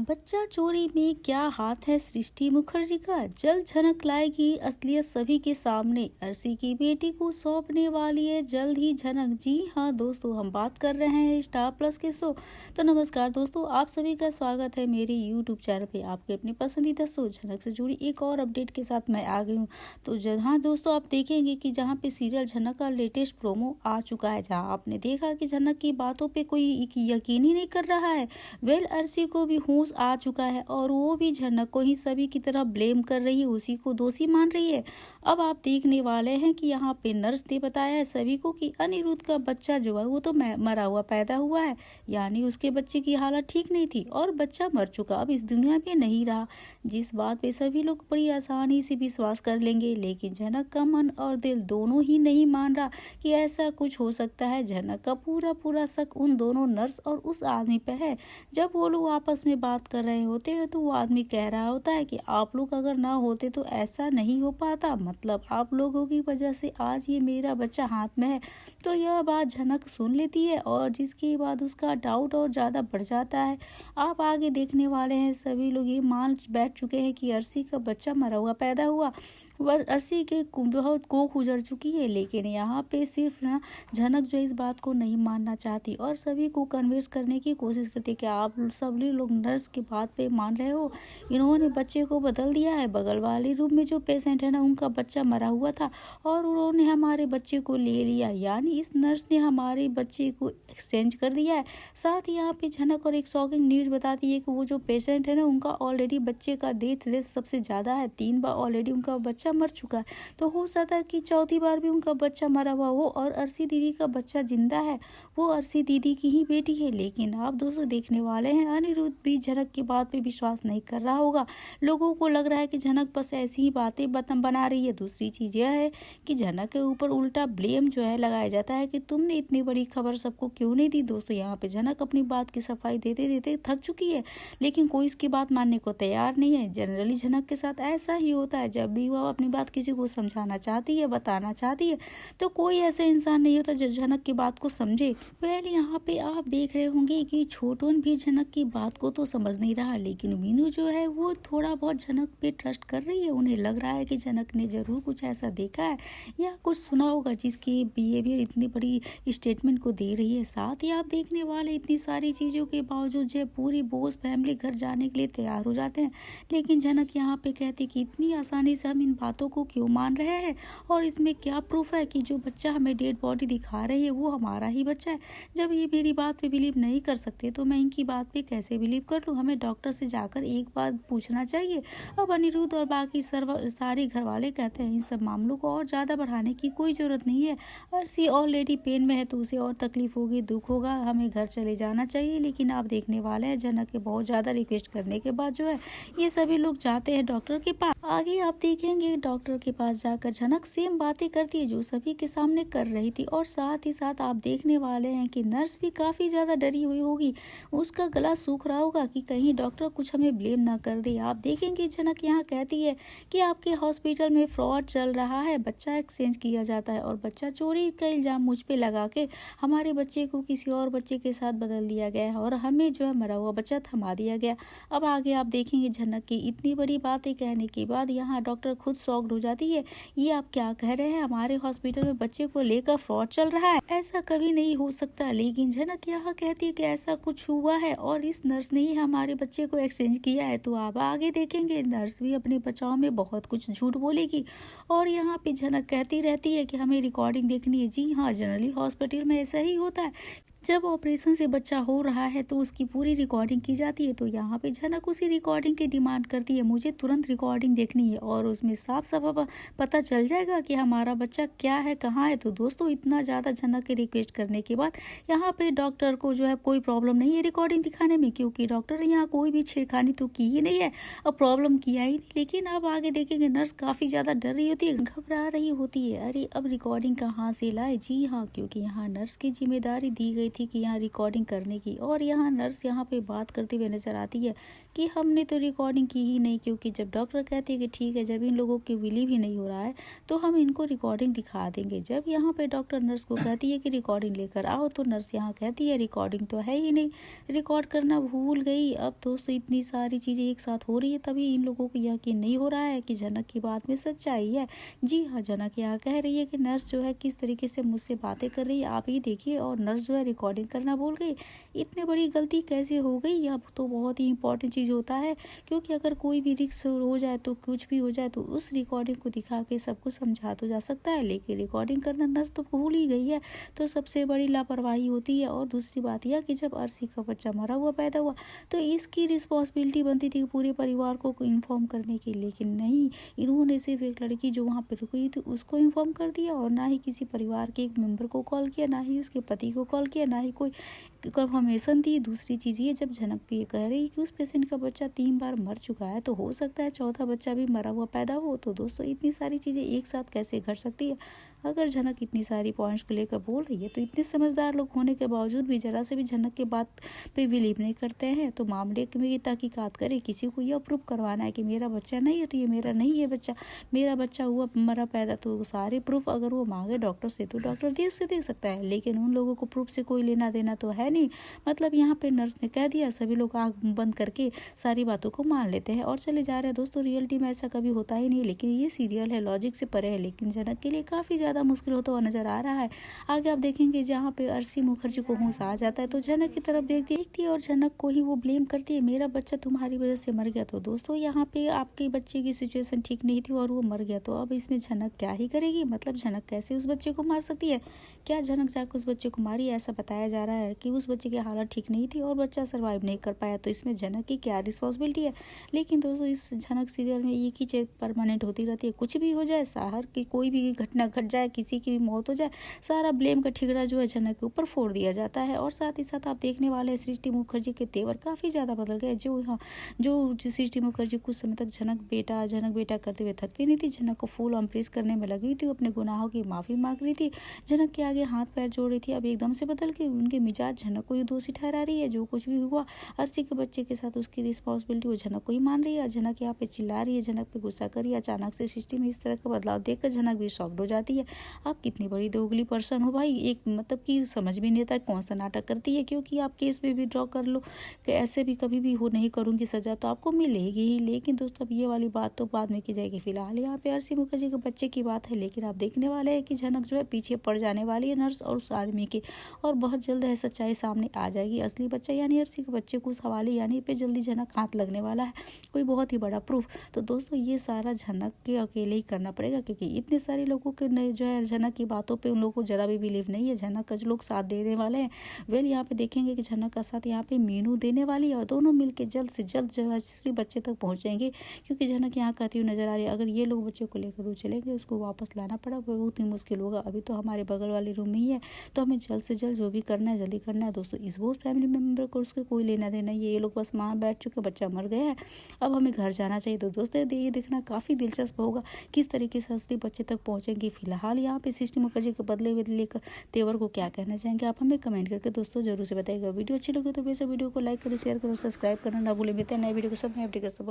बच्चा चोरी में क्या हाथ है सृष्टि मुखर्जी का। जल्द झनक लाएगी असलियत सभी के सामने। अर्शी की बेटी को सौंपने वाली है जल्द ही झनक। जी हाँ दोस्तों, हम बात कर रहे हैं स्टार प्लस के शो। तो नमस्कार दोस्तों, आप सभी का स्वागत है मेरे यूट्यूब चैनल पे। आपके अपने पसंदीदा शो झनक से जुड़ी एक और अपडेट के साथ मैं आ गई हूँ। तो हाँ दोस्तों, आप देखेंगे कि जहाँ पे सीरियल झनक का लेटेस्ट प्रोमो आ चुका है, जहाँ आपने देखा कि झनक की बातों पे कोई यकीन ही नहीं कर रहा है। अर्शी को भी होश आ चुका है और वो भी झनक को ही सभी की तरह ब्लेम कर रही है, उसी को दोषी मान रही है। अब आप देखने वाले हैं कि यहाँ पे नर्स ने बताया है सभी को कि अनिरुद्ध का बच्चा जो है वो तो मरा हुआ पैदा हुआ है, यानी उसके बच्चे की हालत ठीक नहीं थी और बच्चा मर चुका, अब इस दुनिया में नहीं रहा। जिस बात पे सभी लोग बड़ी आसानी से विश्वास कर लेंगे, लेकिन झनक का मन और दिल दोनों ही नहीं मान रहा कि ऐसा कुछ हो सकता है। झनक का पूरा शक उन दोनों नर्स और उस आदमी पे है। जब वो लोग आपस में बात कर रहे होते हैं तो वो आदमी कह रहा होता है कि आप लोग अगर ना होते तो ऐसा नहीं हो पाता, मतलब आप लोगों की वजह से आज ये मेरा बच्चा हाथ में है। तो यह बात झनक सुन लेती है और जिसके बाद उसका डाउट और ज़्यादा बढ़ जाता है। आप आगे देखने वाले हैं सभी लोग ये मान बैठ चुके हैं कि अर्शी का बच्चा मरा हुआ पैदा हुआ। वह अर्शी के बहुत कोख उजड़ चुकी है, लेकिन यहाँ पे सिर्फ ना झनक जो इस बात को नहीं मानना चाहती और सभी को कन्विंस करने की कोशिश करती है कि आप सभी लोग नर्स की बात पे मान रहे हो, इन्होंने बच्चे को बदल दिया है। बगल वाले रूम में जो पेशेंट है ना, उनका बच्चा मरा हुआ था और उन्होंने हमारे बच्चे को ले लिया, यानी इस नर्स ने हमारे बच्चे को एक्सचेंज कर दिया है। साथ ही यहाँ पे झनक और एक शॉकिंग न्यूज बताती है कि वो जो पेशेंट है ना, उनका ऑलरेडी बच्चे का डेथ रेट सबसे ज़्यादा है, 3 बार ऑलरेडी उनका बच्चा मर चुका है। तो हो सकता है कि चौथी बार भी उनका बच्चा मरा हुआ हो और अर्शी दीदी का बच्चा जिंदा है, वो अर्शी दीदी की ही बेटी है। लेकिन आप दोस्तों देखने वाले हैं अनिरुद्ध भी झनक की बात पे विश्वास नहीं कर रहा होगा। लोगों को लग रहा है कि झनक बस ऐसी ही बातें बना रही है। दूसरी चीज यह है कि झनक के ऊपर उल्टा ब्लेम जो है लगाया जाता है कि तुमने इतनी बड़ी खबर सबको क्यों नहीं दी। दोस्तों यहाँ पे झनक अपनी बात की सफाई देते देते थक चुकी है, लेकिन कोई इसकी बात मानने को तैयार नहीं है। जनरली झनक के साथ ऐसा ही होता है, जब भी वह अपनी बात किसी को समझाना चाहती है, बताना चाहती है, तो कोई ऐसा इंसान नहीं होता जो झनक की बात को समझे। पहले यहाँ पे आप देख रहे होंगे कि छोटून भी झनक की बात को तो समझ नहीं रहा, लेकिन मीनू जो है वो थोड़ा बहुत झनक पे ट्रस्ट कर रही है। उन्हें लग रहा है कि झनक ने जरूर कुछ ऐसा देखा है या कुछ सुना होगा जिसकी बिहेवियर इतनी बड़ी स्टेटमेंट को दे रही है। साथ ही आप देखने वाले इतनी सारी चीज़ों के बावजूद जो पूरी बोस फैमिली घर जाने के लिए तैयार हो जाते हैं, लेकिन झनक यहाँ पे कहती कि इतनी आसानी से हम इन बातों को क्यों मान रहे हैं और इसमें क्या प्रूफ है कि जो बच्चा हमें डेड बॉडी दिखा रही है वो हमारा ही बच्चा है। जब ये मेरी बात पे बिलीव नहीं कर सकते तो मैं इनकी बात पे कैसे बिलीव कर लूँ। हमें डॉक्टर से जाकर एक बार पूछना चाहिए। अब अनिरुद्ध और बाकी सारे घर वाले कहते हैं इन सब मामलों को और ज़्यादा बढ़ाने की कोई ज़रूरत नहीं है। अर्शी ऑलरेडी पेन में है तो उसे और तकलीफ होगी, दुख होगा, हमें घर चले जाना चाहिए। लेकिन आप देखने वाले हैं झनक के बहुत ज़्यादा रिक्वेस्ट करने के बाद जो है ये सभी लोग जाते हैं डॉक्टर के पास। आगे आप देखेंगे डॉक्टर के पास जाकर झनक सेम बातें करती है जो सभी के सामने कर रही थी, और साथ ही साथ आप देखने वाले हैं कि नर्स भी काफ़ी ज़्यादा डरी हुई होगी, उसका गला सूख रहा होगा कि कहीं डॉक्टर कुछ हमें ब्लेम ना कर दे। आप देखेंगे झनक यहाँ कहती है कि आपके हॉस्पिटल में फ्रॉड चल रहा है, बच्चा एक्सचेंज किया जाता है और बच्चा चोरी का इल्ज़ाम मुझ पे लगा के हमारे बच्चे को किसी और बच्चे के साथ बदल दिया गया है और हमें जो है मरा हुआ बच्चा थमा दिया गया। अब आगे आप देखेंगे झनक की इतनी बड़ी बातें कहने के बाद यहाँ डॉक्टर खुद शॉक्ड हो जाती है। ये आप क्या कह रहे हैं, हमारे हॉस्पिटल में बच्चे को लेकर फ्रॉड चल रहा है, ऐसा कभी नहीं हो सकता। लेकिन झनक यहाँ कहती है कि ऐसा कुछ हुआ है और इस नर्स ने ही हमारे बच्चे को एक्सचेंज किया है। तो आप आगे देखेंगे नर्स भी अपने बचाव में बहुत कुछ झूठ बोलेगी और यहाँ पे झनक कहती रहती है कि हमें रिकॉर्डिंग देखनी है। जी हाँ, जनरली हॉस्पिटल में ऐसा ही होता है, जब ऑपरेशन से बच्चा हो रहा है तो उसकी पूरी रिकॉर्डिंग की जाती है। तो यहाँ पे झनक उसी रिकॉर्डिंग की डिमांड करती है, मुझे तुरंत रिकॉर्डिंग देखनी है और उसमें साफ साफ पता चल जाएगा कि हमारा बच्चा क्या है, कहाँ है। तो दोस्तों इतना ज़्यादा झनक की रिक्वेस्ट करने के बाद यहाँ पे डॉक्टर को जो है कोई प्रॉब्लम नहीं है रिकॉर्डिंग दिखाने में, क्योंकि डॉक्टर ने यहाँ कोई भी छेड़खानी तो की ही नहीं है, अब प्रॉब्लम किया ही नहीं। लेकिन अब आगे देखेंगे नर्स काफ़ी ज़्यादा डर रही होती है, घबरा रही होती है, अरे अब रिकॉर्डिंग कहाँ से लाए। जी हाँ, क्योंकि यहाँ नर्स की जिम्मेदारी दी गई थी कि यहाँ रिकॉर्डिंग करने की, और यहाँ नर्स यहाँ पे बात करते हुए नजर आती है कि हमने तो रिकॉर्डिंग की ही नहीं, क्योंकि जब डॉक्टर कहती है कि ठीक है, जब इन लोगों की बिलीव ही नहीं हो रहा है तो हम इनको रिकॉर्डिंग दिखा देंगे। जब यहाँ पे डॉक्टर नर्स को कहती है कि रिकॉर्डिंग लेकर आओ, तो नर्स यहाँ कहती है रिकॉर्डिंग तो है ही नहीं, रिकॉर्ड करना भूल गई। अब दोस्तों इतनी सारी चीज़ें एक साथ हो रही है, तभी इन लोगों को यकीन नहीं हो रहा है कि जनक की बात में सच्चाई है। जी हाँ, जनक यहाँ कह रही है कि नर्स जो है किस तरीके से मुझसे बातें कर रही है, आप ही देखिए, और नर्स जो है रिकॉर्डिंग करना भूल गई। इतनी बड़ी गलती कैसे हो गई? अब तो बहुत ही इंपॉर्टेंट चीज़ होता है, क्योंकि अगर कोई भी रिस्क हो जाए तो कुछ भी हो जाए तो उस रिकॉर्डिंग को दिखा के सब कुछ समझा तो जा सकता है, लेकिन रिकॉर्डिंग करना नर्स तो भूल ही गई है, तो सबसे बड़ी लापरवाही होती है। और दूसरी बात यह कि जब अर्शी का बच्चा मरा हुआ पैदा हुआ तो इसकी रिस्पॉन्सिबिलिटी बनती थी पूरे परिवार को इन्फॉर्म करने की, लेकिन नहीं, इन्होंने सिर्फ एक लड़की जो वहाँ पर रुकी थी उसको इन्फॉर्म कर दिया, और ना ही किसी परिवार के एक मेंबर को कॉल किया, ना ही उसके पति को कॉल किया, ना ही कोई कंफर्मेशन दी। दूसरी चीज़ ये, जब जनक भी ये कह रही कि उस पेशेंट का बच्चा 3 बार मर चुका है, तो हो सकता है चौथा बच्चा भी मरा हुआ पैदा हो। तो दोस्तों इतनी सारी चीज़ें एक साथ कैसे घट सकती है? अगर जनक इतनी सारी पॉइंट्स को लेकर बोल रही है, तो इतने समझदार लोग होने के बावजूद भी जरा से भी जनक के बात पे बिलीव नहीं करते हैं। तो मामले में तहकीकात करे, किसी को यह प्रूफ करवाना है कि मेरा बच्चा नहीं है तो ये मेरा नहीं है बच्चा, मेरा बच्चा हुआ मरा पैदा, तो सारे प्रूफ अगर वो मांगे डॉक्टर से तो डॉक्टर दे उससे दे सकता है, लेकिन उन लोगों को प्रूफ से कोई लेना देना तो है नहीं। मतलब यहाँ पे नर्स ने कह दिया, सभी लोग आँख बंद करके सारी बातों को मान लेते हैं और चले जा रहे हैं। दोस्तों रियलिटी में ऐसा कभी होता ही नहीं, लेकिन ये सीरियल है, लॉजिक से परे है, लेकिन जनक के लिए काफ़ी ज़्यादा मुश्किल होता हुआ नजर आ रहा है। आगे आप देखेंगे जहाँ पे अर्शी मुखर्जी को होश आ जाता है तो जनक की तरफ देखती है और जनक को ही वो ब्लेम करती है, मेरा बच्चा तुम्हारी वजह से मर गया। तो दोस्तों यहाँ पे आपके बच्चे की सिचुएशन ठीक नहीं थी और वो मर गया, तो अब इसमें जनक क्या ही करेगी? मतलब जनक कैसे उस बच्चे को मार सकती है? क्या जनक जाकर उस बच्चे को मारी? ऐसा बताया जा रहा है कि उस बच्चे की हालत ठीक नहीं थी और बच्चा सर्वाइव नहीं कर पाया, तो इसमें जनक की क्या रिस्पॉन्सिबिलिटी है? लेकिन दोस्तों इस जनक सीरियल में एक ही चीज परमानेंट होती रहती है, कुछ भी हो जाए, शहर की कोई भी घटना घट जाए, किसी की भी मौत हो जाए, सारा ब्लेम का ठिकरा जो है जनक के ऊपर फोड़ दिया जाता है। और साथ ही साथ आप देखने वाले सृष्टि मुखर्जी के तेवर काफ़ी ज़्यादा बदल गए। जो सृष्टि मुखर्जी कुछ समय तक जनक बेटा करते हुए थकती नहीं थी, जनक को फुल इम्प्रेस करने में लगी थी, अपने गुनाहों की माफ़ी मांग रही थी, जनक के आगे हाथ पैर जोड़ रही थी, अब एकदम से बदल के उनके मिजाज जनक को ही दोषी ठहरा रही है। जो कुछ भी हुआ अर्शी के बच्चे के साथ उसकी रिस्पॉन्सिबिलिटी वो जनक को ही मान रही है। जनक यहाँ पे चिल्ला रही है, जनक पे गुस्सा कर रही है। अचानक से सृष्टि में इस तरह का बदलाव देखकर जनक भी शॉक्ड हो जाती है। आप कितनी बड़ी दोगली पर्सन हो भाई, एक मतलब कि समझ भी नहीं आता कौन सा नाटक करती है, क्योंकि आप केस में भी ड्रॉ कर लो कि ऐसे भी कभी भी हो नहीं करूँगी सजा तो आपको मिलेगी ही। लेकिन दोस्तों अब ये वाली बात तो बाद में की जाएगी, फिलहाल यहाँ पे अर्शी मुखर्जी के बच्चे की बात है। लेकिन आप देखने वाले हैं कि जनक जो है पीछे पड़ जाने वाली है नर्स और उस आदमी के, और बहुत जल्द है सच्चाई सामने आ जाएगी। असली बच्चा यानी अर्शी के बच्चे को उस हवाले यानी पे जल्दी जनक हाथ लगने वाला है, कोई बहुत ही बड़ा प्रूफ। तो दोस्तों ये सारा जनक के अकेले ही करना पड़ेगा, क्योंकि इतने सारे लोगों के जो है जनक की बातों पे उन लोगों को ज़रा भी बिलीव नहीं है। जनक का जो लोग साथ देने वाले हैं वेल यहाँ पे देखेंगे कि जनक का साथ यहाँ पे मीनू देने वाली है, और दोनों मिलकर जल्द से जल्द जो है असली बच्चे तक पहुँचेंगे। क्योंकि जनक यहाँ कहती हुई नजर आ रही है, अगर ये लोग बच्चे को लेकर दूर चलेंगे उसको वापस लाना पड़ा बहुत ही मुश्किल होगा। अभी तो हमारे बगल वाले रूम में ही है, तो हमें जल्द से जल्द जो भी करना है जल्दी करना है। दोस्तों इस वो फैमिली मेम्बर को उसके कोई लेना देना नहीं है, ये लोग बस मान बैठ चुके, बच्चा मर गया है, अब हमें घर जाना चाहिए। तो दोस्तों ये देखना काफ़ी दिलचस्प होगा किस तरीके से असली बच्चे तक पहुँचेंगे। फिलहाल यहाँ पे सृष्टि मुखर्जी के बदले लेकर तेवर को क्या कहना चाहेंगे आप हमें कमेंट करके दोस्तों जरूर से बताइएगा। वीडियो अच्छी लगे तो वैसे वीडियो को लाइक करें, शेयर करो, सब्सक्राइब करना ना भूलें। मिलते हैं नए वीडियो के साथ, नए अपडेट के साथ।